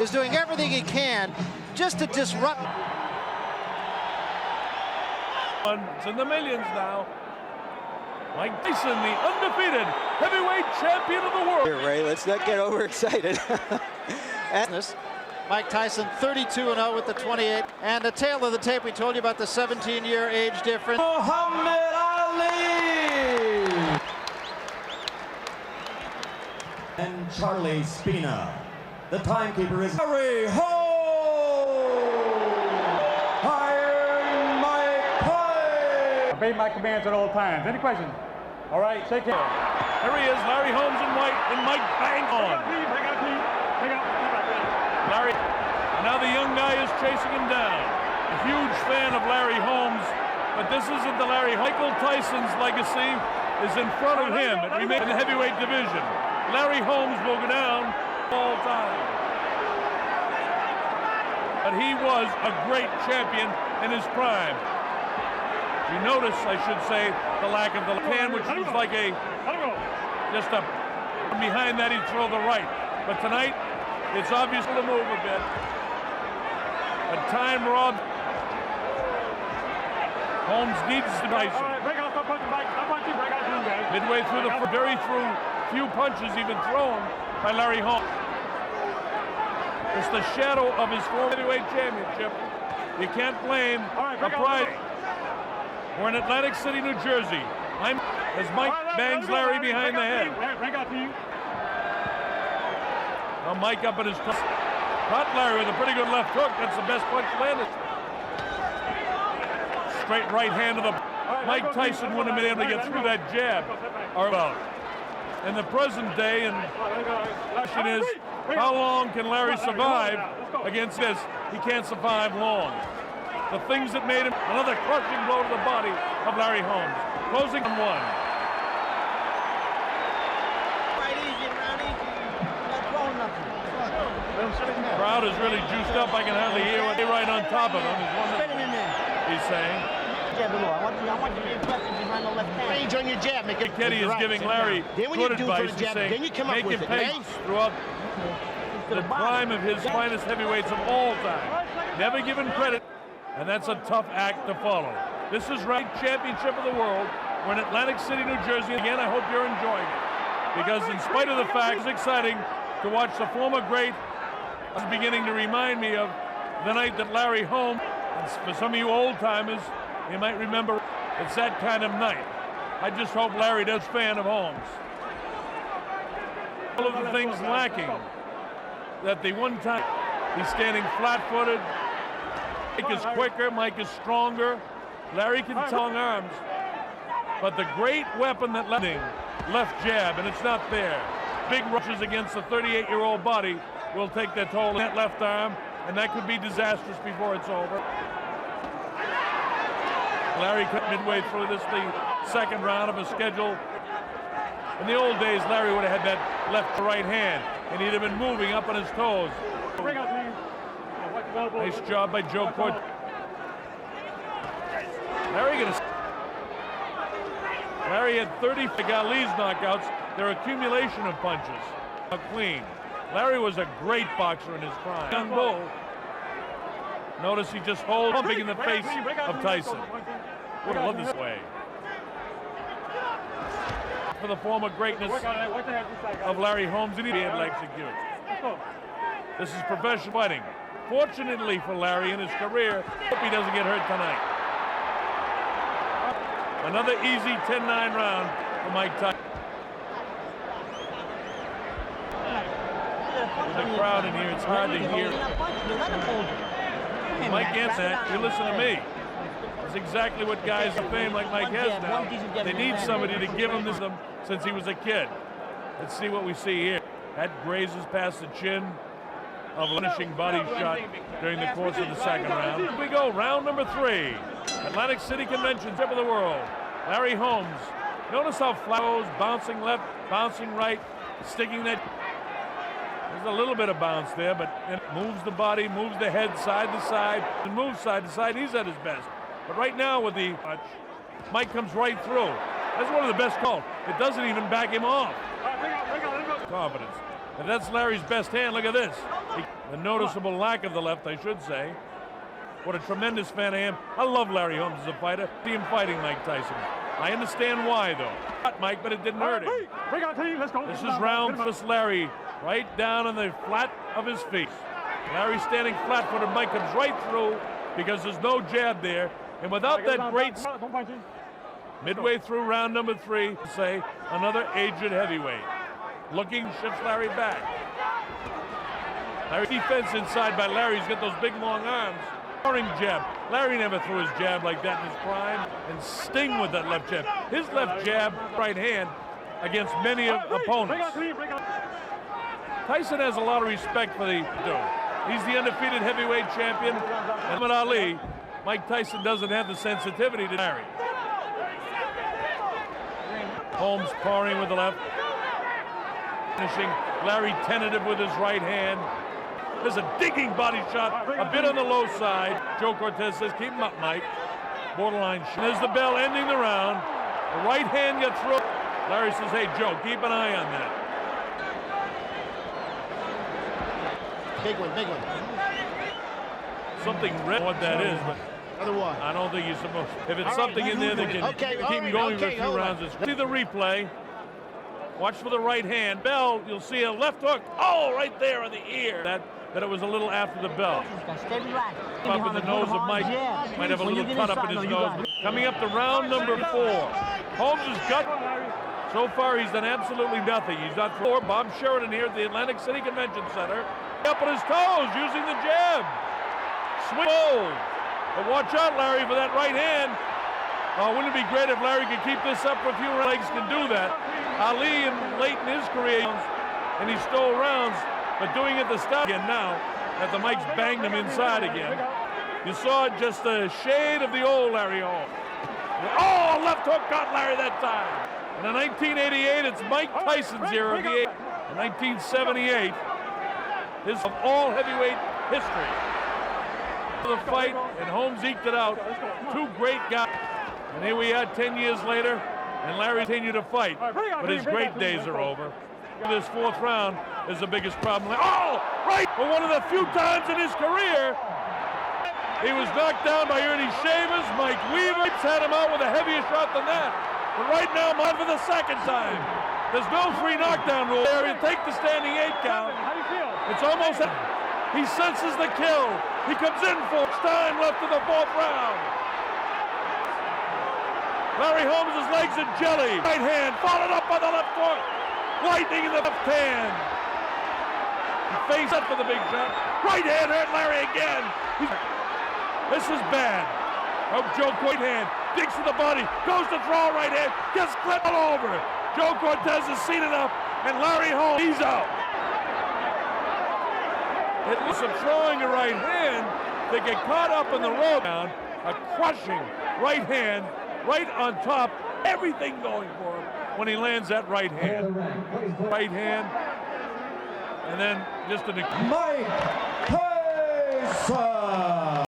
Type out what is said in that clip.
is doing everything he can just to disrupt. It's in the millions now. Mike Tyson, the undefeated heavyweight champion of the world. Here, Ray, let's not get overexcited. Mike Tyson 32-0 with the 28. And the tail of the tape, we told you about the 17-year age difference. Muhammad Ali! And Charlie Spina. The timekeeper is Larry Holmes! Iron Mike Tyson! Obey my commands at all times. Any questions? All right, shake hands. Here he is, Larry Holmes and Mike bang on. Larry, now the young guy is chasing him down. A huge fan of Larry Holmes, but this isn't the Larry. Michael Tyson's legacy is in front of him. It remains in the heavyweight division. Larry Holmes will go down all time. But he was a great champion in his prime. You notice, I should say, the lack of the hand, which was like just a, behind that he'd throw the right. But tonight, it's obvious to move a bit. But time robbed. Holmes needs to Tyson. Midway through the few punches even thrown by Larry Holmes. It's the shadow of his former heavyweight championship. You can't blame a pride. We're in Atlantic City, New Jersey. As Mike bangs Larry behind the head. Now Mike up at his top. Caught Larry with a pretty good left hook. That's the best punch landed. Straight right hand of the... Mike Tyson wouldn't have been able to get through that jab. In the present day, and the question is, how long can Larry survive against this? He can't survive long. The things that made him another crushing blow to the body of Larry Holmes. Closing on one. The crowd is really juiced up. I can hardly hear what they're right on top of him. Is one that he's saying. Range on your jab. Kenny is giving Larry good advice. He's saying, make him pay throughout the prime of his finest heavyweights of all time. Never given credit. And that's a tough act to follow. This is ranked championship of the world. We're in Atlantic City, New Jersey. Again, I hope you're enjoying it. Because in spite of the fact, it's exciting to watch the former great. It's beginning to remind me of the night that Larry Holmes, for some of you old timers, you might remember it's that kind of night. I just hope Larry does fan of Holmes. All of the things lacking that the one time he's standing flat-footed. Mike is quicker, Mike is stronger. Larry can tongue arms. But the great weapon that left jab, and it's not there. Big rushes against the 38-year-old body will take their toll on that left arm, and that could be disastrous before it's over. Larry cut midway through this, the second round of a schedule. In the old days, Larry would have had that left to right hand, and he'd have been moving up on his toes. Nice job by Joe Cord. Larry had 30 Ali's knockouts. Their accumulation of punches. Clean. Larry was a great boxer in his prime. Young bull. Notice he just holds pumping in the face of Tyson. Would have loved this way. For the former greatness of Larry Holmes, and he'd be able to execute. This is professional fighting. Fortunately for Larry in his career, hope he doesn't get hurt tonight. Another easy 10-9 round for Mike Tyson. The crowd in here, it's hard to hear. Mike gets that. You listen to me. It's exactly what guys of fame like Mike has now. They need somebody to give him this since he was a kid. Let's see what we see here. That grazes past the chin of a finishing body shot during the course of the second round. Here we go, round number 3. Atlantic City Convention, tip of the world. Larry Holmes. Notice how Flowers bouncing left, bouncing right, sticking that. There's a little bit of bounce there, but it moves the body, moves the head side to side, and moves side to side. He's at his best. But right now with the punch, Mike comes right through. That's one of the best calls. It doesn't even back him off. Confidence. If that's Larry's best hand, look at this. The noticeable lack of the left, I should say. What a tremendous fan I am. I love Larry Holmes as a fighter. See him fighting Mike Tyson. I understand why, though. Not Mike, but it didn't hurt him. Bring on, team. Let's go. This is round first Larry, right down on the flat of his feet. Larry standing flat-footed. Mike comes right through because there's no jab there. And without that great... Midway through round number 3, say, another aged heavyweight. Looking, shifts Larry back. Larry defense inside by Larry. He's got those big long arms. Roaring jab. Larry never threw his jab like that in his prime. And Sting with that left jab. His left jab, right hand, against many opponents. Tyson has a lot of respect for the dude. He's the undefeated heavyweight champion. And Muhammad Ali, Mike Tyson doesn't have the sensitivity to Larry. Holmes pouring with the left. Finishing. Larry tentative with his right hand. There's a digging body shot, a bit on the low side. Joe Cortez says, keep him up, Mike. Borderline. There's the bell ending the round. The right hand gets through. Larry says, hey, Joe, keep an eye on that. Big one, big one. Something red, what that is, but Another one. I don't think he's supposed to. If it's All something right. in there that can keep him going for a few rounds. See the replay. Watch for the right hand. Bell, you'll see a left hook. Oh, right there on the ear. That it was a little after the bell. Up in the nose of Mike. Might have a little cut up in his nose. Coming up to round number 4. Holmes has got. So far, he's done absolutely nothing. He's not for Bob Sheridan here at the Atlantic City Convention Center. Up on his toes, using the jab. Swing. But watch out, Larry, for that right hand. Wouldn't it be great if Larry could keep this up for a few rounds? Legs can do that. Ali, late in his career, and he stole rounds, but doing it the start again now, after Mike's banged him inside again. You saw just a shade of the old Larry Holmes. Oh, a left hook got Larry that time. And in 1988, it's Mike Tyson's era of the 80s. In 1978, his of all heavyweight history. The fight, and Holmes eked it out. Two great guys. And here we are 10 years later, and Larry continued to fight. But his great days are over. This 4th round is the biggest problem. Oh, right! For one of the few times in his career, he was knocked down by Ernie Shavers. Mike Weaver had him out with a heavier shot than that. But right now, Mike for the 2nd time. There's no free knockdown rule there. You take the standing 8 count. It's almost, he senses the kill. He comes in for time left in the 4th round. Larry Holmes' legs are jelly. Right hand followed up by the left hook. Lightning in the left hand. He faced up for the big shot. Right hand hurt Larry again. This is bad. Oh, Joe Cortez hand digs to the body, goes to throw right hand, gets clipped all over. Joe Cortez has seen enough, and Larry Holmes, he's out. It looks of throwing a right hand. They get caught up in the road down. A crushing right hand, right on top. Everything going for him when he lands that right hand. Right hand, and then just an... Mike Tyson.